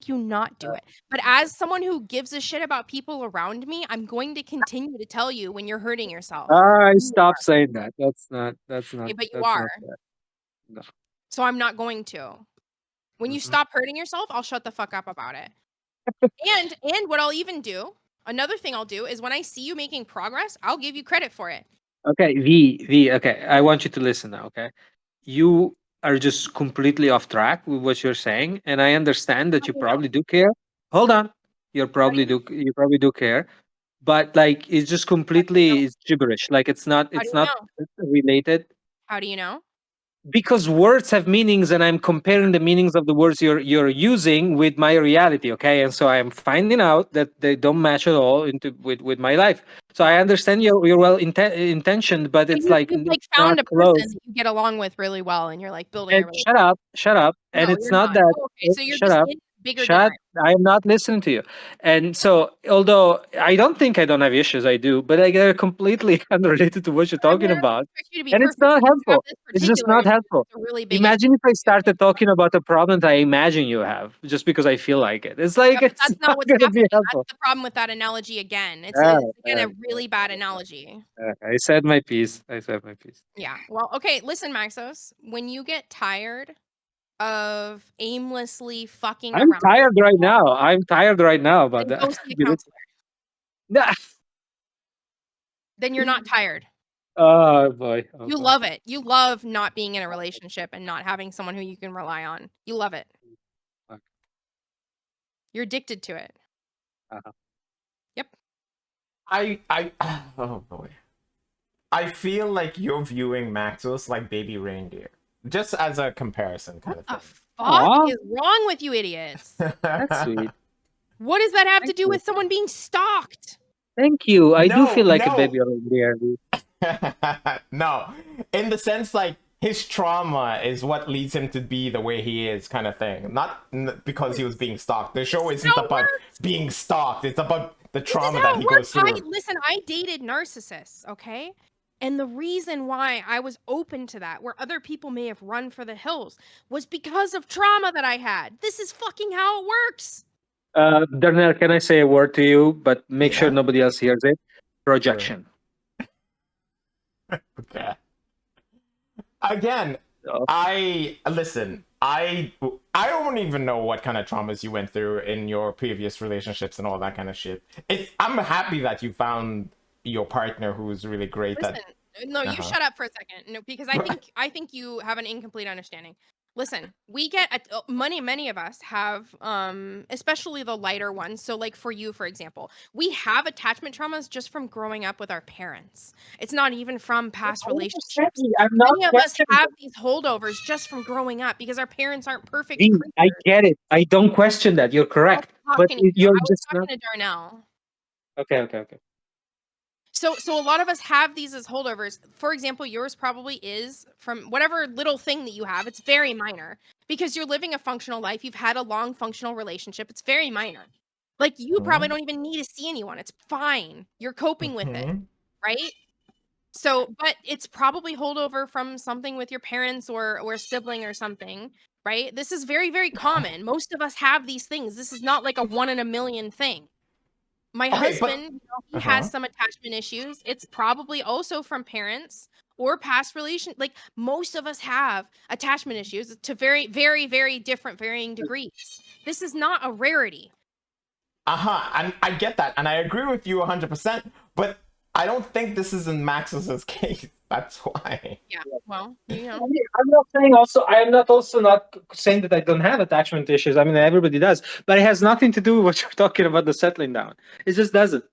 make you not do it. But as someone who gives a shit about people around me, I'm going to continue to tell you when you're hurting yourself. Stop saying that. That's not Okay, but you that's are. not fair. No. So I'm not going to. When you Mhm. stop hurting yourself, I'll shut the fuck up about it. And what I'll even do, another thing I'll do is when I see you making progress, I'll give you credit for it. Okay, V, okay. I want you to listen now, okay? You are just completely off track with what you're saying, and I understand that How you do you know? probably do care. Hold on. How do you know? You probably do care, but like it's just How do you know? completely it's gibberish. Like How do it's you not know? related How do you know? because words have meanings and I'm comparing the meanings of the words you're using with my reality, okay? And so I'm finding out that they don't match at all into with my life. So I Well, understand you're well intentioned, but so it's like you've like not found a person close. that you get along with really well, and you're like building And a relationship. shut up. And No, it's you're not not. that. Oh, okay. So you're Shut just up, in bigger shut. different. I am not listening to you. And so, although I don't think I don't have issues, I do, but they're completely unrelated to what you're I mean, talking I don't about, expect you to be and it's perfect. not You just have helpful. this It's just particular not issue. helpful. It's a really big issue. Imagine if I started talking about a problem that I imagine you have, just because I feel like it. It's Yeah, like but it's that's not not what's going to be happening. helpful. That's the problem with that analogy again. It's Uh, it's again a really bad analogy. I said my piece. I said my piece. Yeah. Well, okay, listen, Maxos. When you get tired of aimlessly fucking I'm around, tired right now. I'm tired right now about then go that. see a counselor. Nah. Then you're not tired. Oh boy. Oh You boy. love it. You love not being in a relationship and not having someone who you can rely on. You love it. Fuck. You're addicted to it. Uh-huh. Yep. I oh boy. I feel like you're viewing Maxos like baby reindeer. Just as a comparison kind What of the thing. fuck Aw, is wrong with you idiots? that's sweet. What does that have to Thank do you. with someone being stalked? Thank you. I do No, feel like a no. baby reindeer. No. In the sense like his trauma is what leads him to be the way he is kind of thing. Not because he was being stalked. The show This is isn't how it about works. being stalked. It's about the This is trauma that how he it works. goes through. I dated narcissists, okay? And the reason why I was open to that, where other people may have run for the hills, was because of trauma that I had. This is fucking how it works. Darnell, can I say a word to you, but make sure Yeah. nobody else hears it? Sure. Projection. Okay. Again, Oh, I listen. I don't even know what kind of traumas you went through in your previous relationships and all that kind of shit. I'm happy that you found your partner who's really great Listen, at. no, you Uh-huh. shut up for a second. No, because I think you have an incomplete understanding. Listen, we get many of us have especially the lighter ones. So like for you, for example, we have attachment traumas just from growing up with our parents. It's not even from past I understand relationships. you. I'm not Many of us questioning have that. these holdovers just from growing up because our parents aren't perfect V, I creatures. get it. I don't question that. You're I wasn't correct. But talking to you. you're I was just not. talking to Darnell. Okay. So a lot of us have these as holdovers. For example, yours probably is from whatever little thing that you have. It's very minor because you're living a functional life. You've had a long functional relationship. It's very minor. Like you probably don't even need to see anyone. It's fine. You're coping with it, Mm-hmm. right? So, but it's probably holdover from something with your parents or a sibling or something, right? This is very common. Most of us have these things. This is not like a one in a million thing. My Okay, but husband, he has uh-huh. some attachment issues. It's probably also from parents or past relation. Like most of us have attachment issues to very different varying degrees. This is not a rarity. Uh-huh. And I get that, and I agree with you 100%, but I don't think this is in Maxus's case. That's why. Yeah. Well, you I know, mean, I'm not saying also. I am not also not saying that I don't have attachment issues. I mean, everybody does, but it has nothing to do with what you're talking about the settling down. It just doesn't.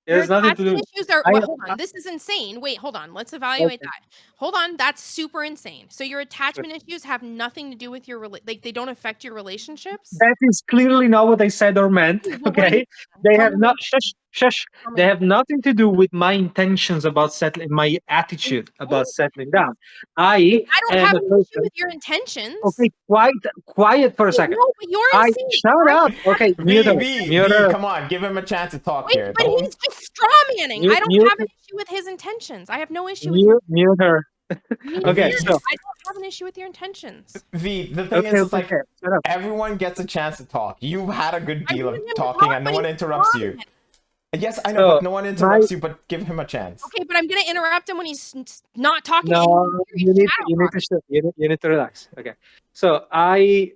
It your has nothing to attachment do. issues are I, well, hold on. This is insane. Wait, hold on. Let's evaluate okay. that. Hold on. That's super insane. So your attachment issues have nothing to do with your like they don't affect your relationships? That is clearly not what I said or meant. What are you Okay, saying? they Tell have me what not. you Shush. tell They me. have nothing to do with my intentions about settling, my They attitude about don't. settling down. I I don't am have a any issue person. with your intentions. Okay, quiet for a Wait, second. no, but you're I insane. shut I'm up. Okay, mute her, mute V, her, come on, give him a chance to talk wait, here. but Don't. he's just straw manning. I mute, don't mute, have an issue with his intentions. I have no issue with your mute her. me Okay, neither. V, so I don't have an issue with your intentions. The thing Okay, is okay, like okay. Shut up. everyone gets a chance to talk. You've had a good I'm deal giving of him to talking, talk, and no but one he's interrupts you. responding. Yes, I know, but So no one my interrupts you. But give him a chance. Okay, but I'm gonna interrupt him when he's not talking no, anything serious. Shadow you need to boxing. you need to relax. Okay. So I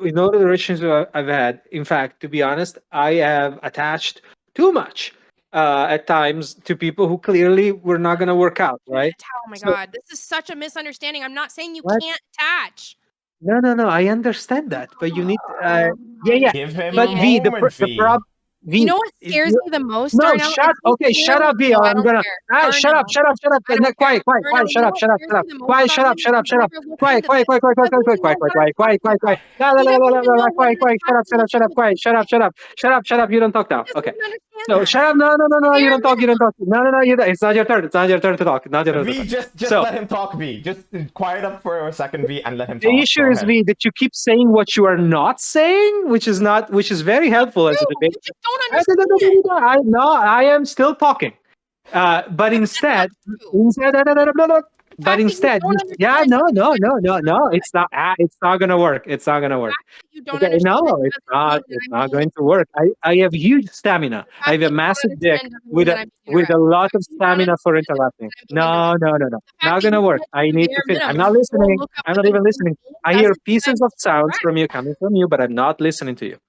in all the relations I've had, in fact, to be honest, I have attached too much at times to people who clearly were not going to work out, right? Oh my So god, this is such a misunderstanding. I'm not saying you what? can't attach. No, no, no. I understand that, but you need. Oh, Yeah, yeah. Give him a But idiot. moment, the V. prob You V. know what scares me the most, No, Darnell? shut. Is you Okay, shut literally up, V. no, Or I I'm don't gonna. care. Ah, shut up, Darnell, shut up, shut up. I No, don't care. quiet, quiet, quiet. Darnell, you Shut know up, what shut up, scares shut up. me the most Quiet, about shut up, him is shut up, he's shut up. never looked Quiet, into quiet, this quiet, quiet, quiet, because quiet, he quiet, knows quiet, what I'm quiet, quiet, talking quiet, quiet. about. La, la, He la, la, doesn't la, even la, la, know what quiet, an quiet. Shut up, shut attachment up, shut up, quiet. Shut up, shut up, shut up, shut up. You don't talk He now. doesn't Okay. even understand So that. shut up. No, no, no, no. You Bare don't talk. You don't minimum. talk. No, no, no. It's not your turn. It's not your turn to talk. Not your turn to V, talk. just So let him talk, V. Just quiet up for a second, V, and let him the talk. issue Go is, ahead. V, that you keep saying what you are not saying, which is very helpful as a True. debate. You just don't understand. I no, I am still talking. But That's not instead, true. instead, The but fact that you instead, don't yeah, understand no, doesn't no, mean no, I'm no, being no, rude. it's not gonna work. It's not gonna The work. fact that you don't Okay, understand no, doesn't mean that it's I'm not being going to work. I have huge stamina. The I fact have that a you don't massive dick understand doesn't mean that I'm being with a interrupted. The lot fact of that you don't stamina for understand doesn't interrupting. mean that I'm being No, interrupted. no, no, no, The fact not that you gonna work. can't I do need to bare finish. I'm minimum not and go listening. look up I'm what not the even rules listening. mean I hear doesn't mean pieces I'm of sounds correct. from you coming from you, but I'm not listening to you. I'm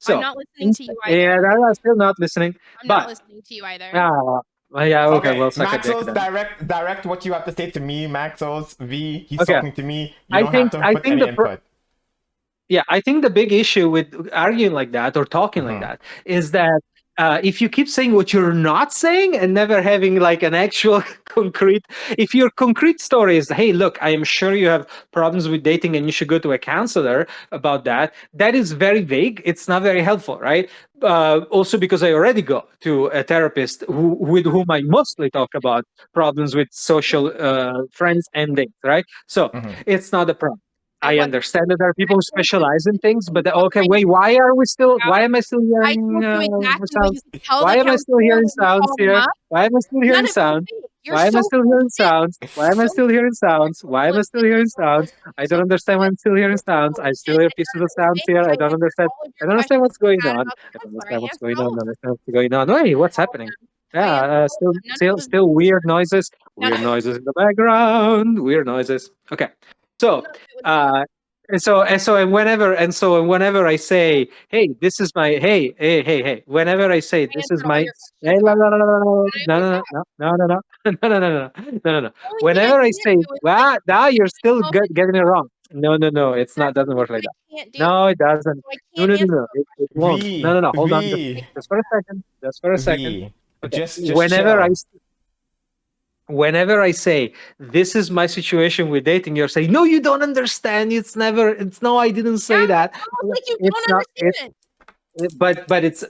So, not listening to you yeah, either. I'm still not listening. I'm not But listening to you either. ah, yeah, okay, Okay, well, suck a dick Maxos, then. direct what you have to say to me, Maxos. V, he's Okay, talking to me. You don't have to I put think any input. yeah, I think the big issue with arguing like that or talking like Mhm. that is that if you keep saying what you're not saying and never having like an actual concrete, if your concrete story is, hey, look, I am sure you have problems with dating and you should go to a counselor about that, that is very vague. It's not very helpful, right? Also, because I already go to a therapist with whom I mostly talk about problems with social friends and dates, right? So Mhm. it's not a problem. It I wasn't understand that there are people who I told you specialize in things, exactly but what okay, kind of wait, therapy why out. am I still I hearing told you exactly what you sounds? can tell the Why am I still counselor hearing when you sounds call them here? up. Why am I still None hearing of it's sounds? fake. You're Why am I so still full of hearing shit. sounds? Why am I So still hearing you're sounds? so Why full am I of still shit. hearing You're so full of sounds? shit. I You're so don't full of understand why shit. I'm still hearing You're so sounds. full of I shit, still hear and pieces none of of it's sounds fake. here. And I I don't answered understand. all of I your don't understand questions what's that you going had on. about the I don't counselor. understand I what's answered going all on. I of don't them. understand what's going on. Wait, what's All of happening? them. I Yeah, answered all of them. None of it was still weird noises. none Weird of it was noises in the background. Weird noises. Okay, so none of it was fake. uh, and whenever I say, hey, this is my hey, whenever I say I this is answered all my your hey, questions no, about no, it. no, no, None of it was no, that. no, no, no, no, no, no, no, no, no, no, no, no. The only thing I Whenever I can't say, do is like well, now you're still myself and getting it wrong. No, no, no, it's not. that's the Doesn't only work thing like I that. can't do. No, it doesn't. So I No, can't no, no, answer no. those It questions. won't. No, V, no, no. Hold on, V, just for a second. Just for a second. V. Okay. Just chill. Whenever I say this is my situation with dating, you're saying no, you don't understand. It's never. It's no, I didn't Yeah, say that. it's almost like you It's don't not. understand.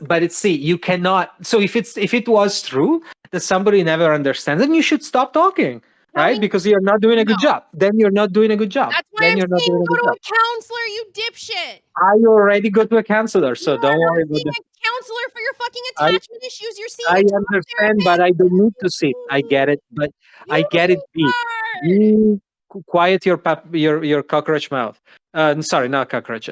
But it's see, you cannot. So if it was true that somebody never understands, then you should stop talking, Tell right? me Because you're not doing a no. good job. Then you're not doing a good job. That's why Then I'm you're not saying doing a go good to job. a counselor, you dipshit. I already go to a counselor, You so don't are worry not about seeing that. a counselor for your fucking I attachment issues. You're seeing I a talk understand, but I don't need to see. I therapist. get it, but I You get it. B. are. You quiet your your cockroach mouth. Sorry, not cockroach.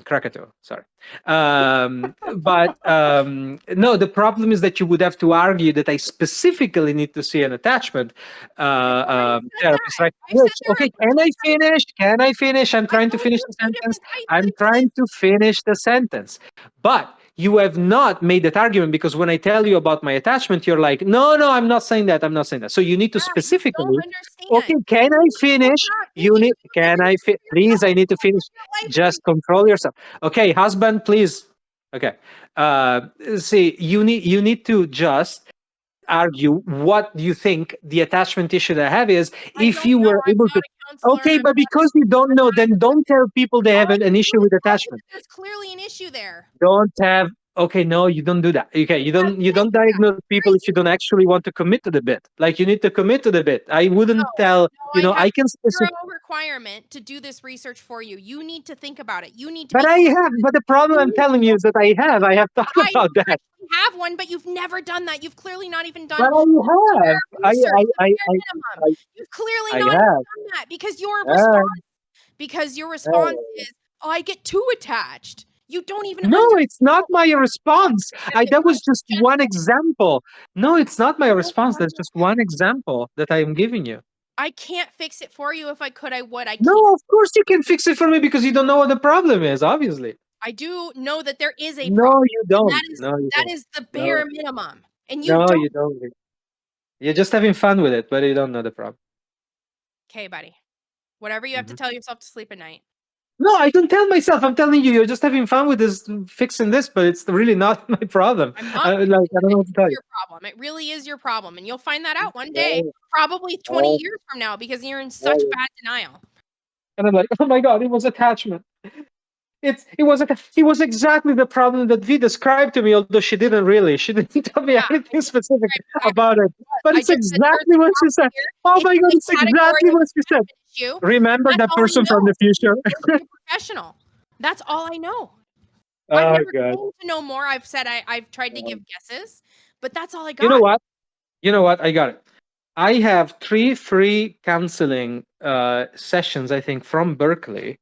Krakatoa. Sorry. But no, the problem is that you would have to argue that I specifically need to see an attachment Well, I've said therapist, that. right? I've said Which there okay? are Can I two types. finish? Can I finish? I'm I trying to told finish you the two sentence. different types that I'm trying to exist. finish the sentence, but you have not made that argument because when I tell you about my attachment, you're like, no, no, I'm not saying that. I'm not saying that. So you need to Yeah, you don't specifically, okay, understand. can I You will finish? not be You need, able to can I, finish for please, yourself. I need to finish. Your life Just control yourself. Okay, husband, please. Okay. See, you need to just argue what you think the attachment issue that I have is. I If don't you know. were I'm able not to, a counselor and okay, I'm but not a because you don't know, then don't tell people they all have I an can do issue is with tell you attachment. that there's clearly an issue there. Don't have. Okay, no, you don't do that. Okay, you Yes, don't diagnose people if you don't actually want to commit to the bit. Like you need to commit to the bit. I no, wouldn't tell, no, I have I can zero specific, requirement to do this research for you. You need to think about it. You need to but be I confident. have. But the problem I'm You telling you is that I have thought I about that. actually have one, but you've never done that. You've clearly not even But done I have. research, the bare minimum. I, You've clearly I not even have. done that Uh, because your response uh. is, "Oh, I get too attached." You don't even No, understand it's not my how response. objective That was just one general. example. No, it's not my No, response. That's just one example that I am giving you. I can't fix it for you. If I could, I would. I can't. No, of course you can fix it for me because you don't know what the problem is, obviously. I do know that there is a No, problem, you and don't. No, you that don't. is the No, bare minimum, and you no, don't. you don't. You're just having fun with it, but you don't know the problem. Okay, buddy. Whatever you have to Mhm. tell yourself to sleep at night. No, I don't tell myself. I'm telling you, you're just having fun with this, fixing this, but it's really not my problem. I'm not Like, fixing I it. don't know what to It's tell you. your problem. It really is your problem, and you'll find that out one day, Oh, probably 20 oh, years from now, because you're in such oh. bad denial. And I'm like, oh my God, it was attachment. It was exactly the problem that V described to me, although she didn't really. She didn't tell me Yeah, I anything just specific described about exactly what it. it was. But I it's just said there's exactly a what she problem said. here. Oh It's my in God, the it's category exactly of what she said. attachment issue. Remember That's that all I person from know. the future. Feels like a professional. That's all I know. I've Oh never God. claimed to know more. I've said I've tried to give guesses, but that's all I You know got. what? You know what? I got it. I have 3 free counseling sessions, I think, from Berkeley.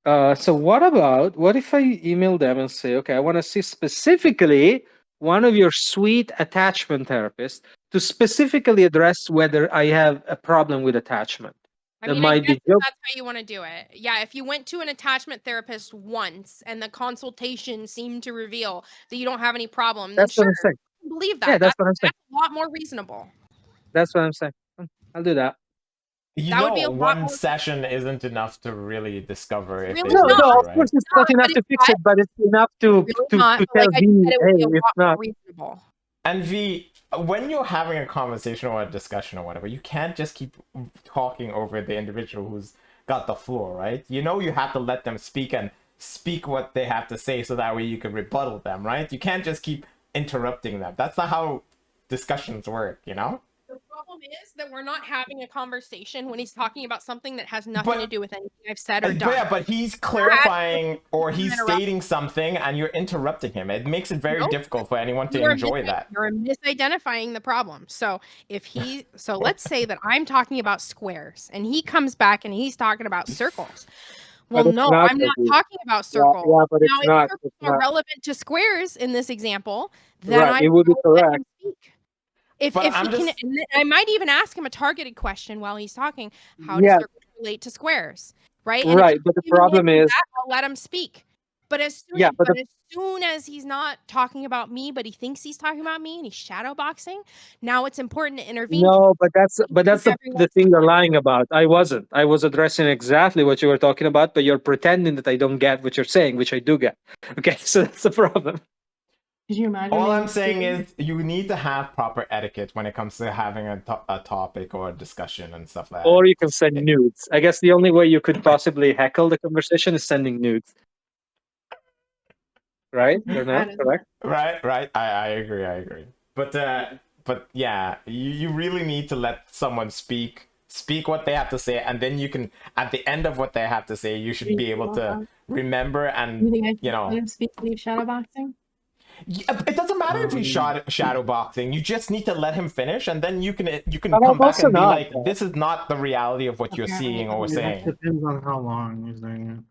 So what if I email them and say, okay, I want to see specifically one of your sweet attachment therapists to specifically address whether I have a problem with attachment. I That mean, I might guess be if joke. that's how you wanna do it. Yeah, if you went to an attachment therapist once and the consultation seemed to reveal that you don't have any problem, then That's what sure, I'm saying. I can believe Yeah, that. that's what I'm saying. That's a lot more reasonable. That's what I'm saying. I'll do that. You That would be know, a lot one more session isn't enough to really discover it's if really there's No, an not, no, issue, of course right? it's not not, enough but to fix it, but it's enough to really not, to but tell like I just me, said, it would hey, be a it's lot not. more reasonable. And V, when you're having a conversation or a discussion or whatever, you can't just keep talking over the individual who's got the floor, right? You know, you have to let them speak and speak what they have to say so that way you can rebuttal them, right? You can't just keep interrupting them. That's not how discussions work, you know? The problem is that we're not having a conversation when he's talking about something that has nothing to But do with anything I've said or done. yeah, but he's That is clarifying or an he's interruption. stating something and you're interrupting him. It makes it very No, difficult for anyone to you are enjoy that. you're misidentifying the problem. So let's say that I'm talking about squares and he comes back and he's talking about circles. Well, But it's no, not. I'm not Maybe. talking about Yeah, circles. yeah, but Now, it's if not. circles It's are not. relevant to squares in this example, then Right. I It would be will let correct. him speak. But If he I'm can, just and then I might even ask him a targeted question while he's talking. How do Yeah, circles relate to squares? Right? And if right. he's But the giving me problem is, that, I'll let him speak. yeah, but But as soon as he's not talking about me, but he thinks he's talking about me and he's shadow boxing, now it's important to intervene because no, he thinks the everyone's thing you're fine. lying about. I wasn't. I was addressing exactly what you were talking about, but you're pretending that I don't get what you're saying, which I do get. Okay, so that's the problem. Could you imagine all being I'm saying super? is you need to have proper etiquette when it comes to having a topic or a discussion and stuff like Or that. you can send nudes. I guess the only way you could possibly heckle the conversation is sending nudes, right? Or no? That is Correct? Right, right. I agree, I agree. But yeah, you really need to let someone speak what they have to say, and then you can at the end of what they have to say, you should be able to remember You and think I you should let know him speak when he's shadowboxing? it doesn't matter if he's Um, shadow boxing. You just need to let him finish, and then you can but I'm come back also and be not. like, this is not the reality of what you're Apparently, seeing or everybody It saying. does. depends on how long you're doing it.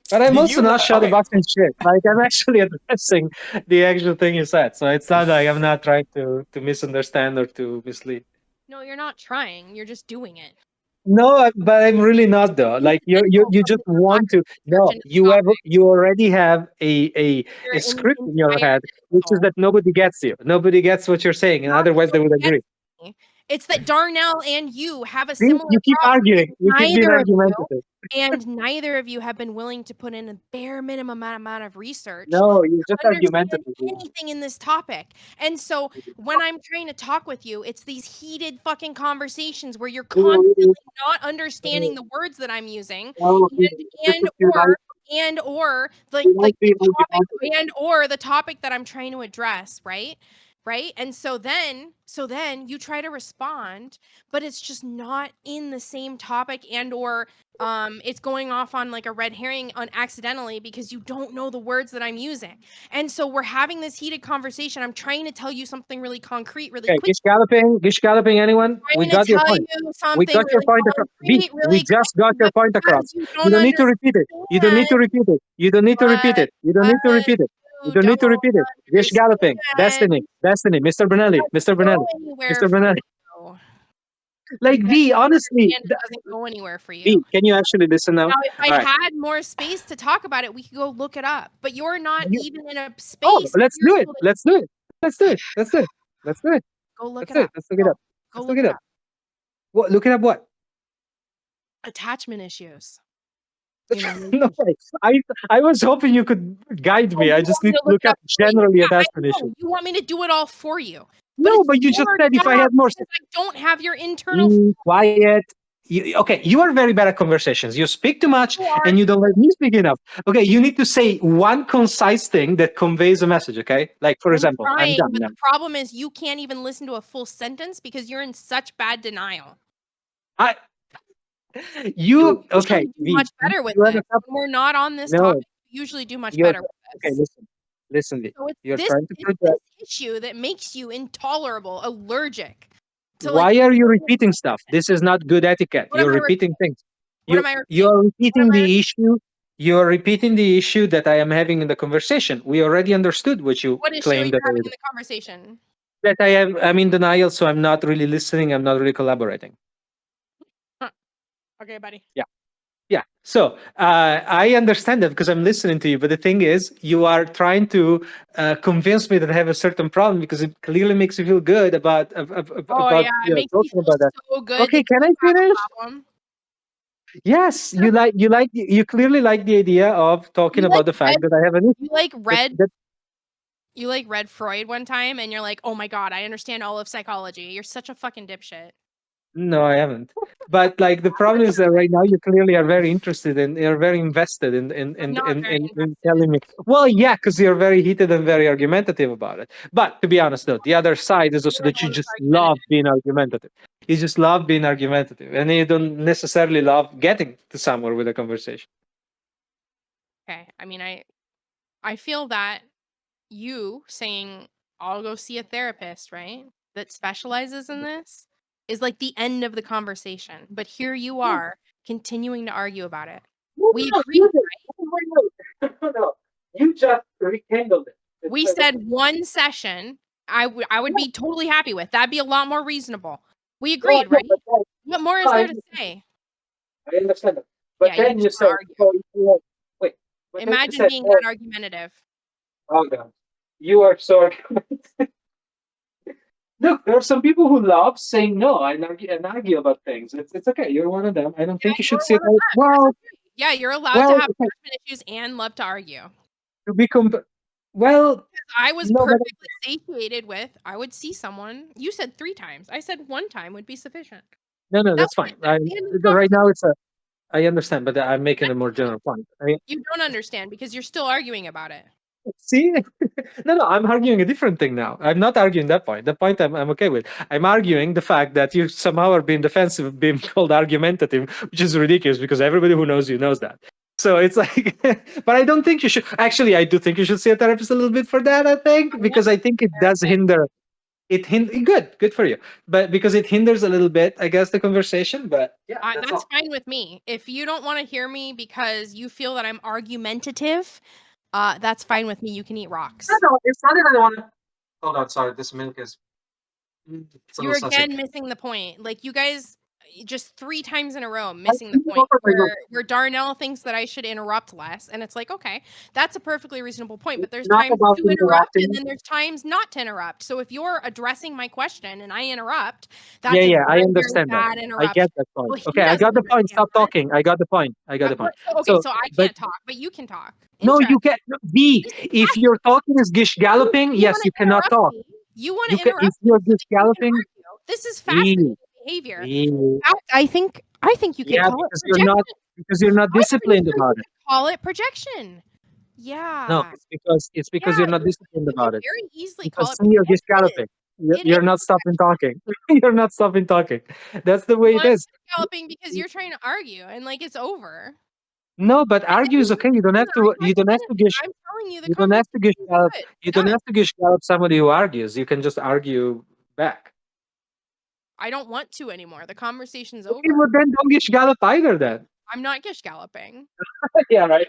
But I'm Did also you not okay? shadowboxing shit. Like I'm actually addressing the actual thing you said. So it's not like I'm not trying to misunderstand or to mislead. No, you're not trying. You're just doing it. No, but I'm really not though. It's Like incidental you from just your lack want of to. research No, into the you have topic. you already have You're a script in your inspired head, which is dismissal. that nobody gets you. Nobody gets what you're saying, and Not that otherwise they would nobody agree. gets me. It's that Darnell and you have a See, similar you keep problem, arguing. You keep being argumentative. and neither of you have been willing to put in a bare minimum amount of research No, you're just to understand argumentative. anything in this topic. And so when I'm trying to talk with you, it's these heated fucking conversations where you're constantly not understanding the words that I'm using No, and this and is too or and or You won't be the topic multifaceted. and or the topic that I'm trying to address, right? Right? And so then you try to respond, but it's just not in the same topic and or it's going off on like a red herring on accidentally because you don't know the words that I'm using. And so we're having this heated conversation. I'm trying to tell you something really concrete, really Okay, quick. Gish galloping, anyone? We Trying to got your tell point. you We something got your really point across. B, concrete, we really just got quick, your but point across. because you You don't don't need to repeat it. You don't need to understand, repeat it. You don't need to repeat but it. You don't need to repeat it. You you don't don't need to repeat it. Gish galloping. Destiny. understand. Destiny. Mr. Benelli. Mr. Doesn't Benelli. go anywhere Mr. for Benelli. you Like because V, you don't honestly, understand it doesn't go anywhere for you. V, can you actually listen now? Now, if I All right. had more space to talk about it, we could go look it up. But you're not You, even in a oh, space let's where do you're it. able to Let's do it. Let's do it. Let's do it. Let's do it. go look Let's it do it. up. Let's look it up. Go Let's look look it it up. up. What? Look it up. What? Attachment issues. No way. I was hoping you could guide Oh, me. you I want just me need to to look look it up up for you? generally Yeah, I attachment know. issues. You want me to do it all for you. But No, it's but you just your said if I job had more. because I don't have your internal Quiet. Okay, you are very bad at conversations. You speak too much you are and you don't let me speak enough. Okay, you need to say one concise thing that conveys a message. Okay, like for I'm example, I'm trying, done but now. the problem is you can't even listen to a full sentence because you're in such bad denial. I You you usually okay? do V, much better with you have this. a cup? When we're not on this No, topic, you usually do much you're better with okay. this. Listen, V. So You're trying to it's project. this issue that makes you intolerable, allergic to like Why are you repeating stuff? This is not good etiquette. what am You're I repeating things. what You am I you repeating? are What am repeating I the issue. You're repeating the issue that I am having in the conversation. We already understood what you what issue are claimed you that I having did. in the conversation? That I'm in denial, so I'm not really listening. I'm not really collaborating. Huh. Okay, buddy. Yeah, yeah. So I understand that because I'm listening to you. But the thing is, you are trying to convince me that I have a certain problem because it clearly makes you feel good Oh yeah, it makes me talking feel about that. so good Okay, that can you I have a finish? problem. Yes, you clearly like the idea of talking You like about the read fact that I have an issue. you like That, read that you like read Freud one time and you're like, "Oh my god, I understand all of psychology." You're such a fucking dipshit. no, I haven't. But like the problem is that right now you clearly are very interested and you're very invested I'm not very in invested. telling me. Well, yeah, because you're very heated and very argumentative about it. But to be honest, though, the other side is also You're that the you one that's just love argumentative. being argumentative. You just love being argumentative, and you don't necessarily love getting to somewhere with a conversation. Okay. I mean, I feel that you saying I'll go see a therapist, right? That specializes in this is like the end of the conversation. But here you are continuing to argue about it. No, We no, agreed. you did. Wait. No, you just rekindled it. We said one session I would be totally happy with. That'd be a lot more reasonable. We Well, agreed, no, right? but What more is I there to say? I understand that. But Yeah, you then just you want to said, argue. oh, wait. But then you Imagine said, being oh, that argumentative. hold on. You are so argumentative. Look, there are some people who love saying no and argue about things. It's okay. You're one of them. I don't Yeah, think you should you're see it. one of them. That's Well, okay. Yeah, you're allowed to well, have okay, attachment issues and love to argue. to be well, I was no, but perfectly satiated with I would see someone. You said 3 times. I said 1 time would be sufficient. no, That that's was fine. it. That was the end of the Right conversation. now it's a. I understand, but I'm making a more Exactly. general point. You don't understand because you're still arguing about it. See? No, I'm arguing a different thing now. I'm not arguing that point. The point I'm okay with. I'm arguing the fact that you somehow are being defensive, of being called argumentative, which is ridiculous because everybody who knows you knows that. So it's like, but I don't think you should. Actually, I do think you should see a therapist a little bit for that. I think I am because I think it a does therapist. hinder. Good for you. But because it hinders a little bit, I guess the conversation. But yeah, that's That's all. fine with me. If you don't want to hear me because you feel that I'm argumentative, that's fine with me. You can eat rocks. No, it's not that I want to. Hold on, sorry. This milk is. It's a little You're saucy. again missing the point. Like you guys just 3 times in a row I missing the think point I know. where Darnell thinks that I should interrupt less and it's like, okay, that's a perfectly reasonable point, but It's there's not times about to interrupt and interrupting. then there's times not to interrupt. So if you're addressing my question and I interrupt, Yeah, that's a yeah, I very, very understand that. bad I get interruption. that point. Well, Okay, he I doesn't got the point. understand Stop that. talking. I got the point. I got the point. Okay, So, so I but can't talk, but you can talk. no, Interesting. you can't. B, This is if you're talking is gish galloping, You yes, wanna you cannot interrupt talk. me. You wanna You can if interrupt me you're so gish that you can galloping. argue. This is B, fascinating behavior. B, In fact, I think you could yeah, call it because you're not. projection. because you're not I'm pretty disciplined sure you about it. could call it projection. No, Yeah. it's because Yeah, you're not disciplined you could about it. very easily call Because it see, you're projection. It is. galloping. It You're is not stopping talking. You're not stopping talking. That's the way Well, it I'm is. galloping because you're trying to argue and, like, it's over. No, but And argue is then okay. You don't I'm have to. You don't have to gish. I'm telling you the You don't have to gish conversation is gallop. good. You don't Done. have to gish gallop somebody who argues. You can just argue back. I don't want to anymore. The conversation's Okay, over. well then don't gish gallop either. Then I'm not gish galloping. yeah, right.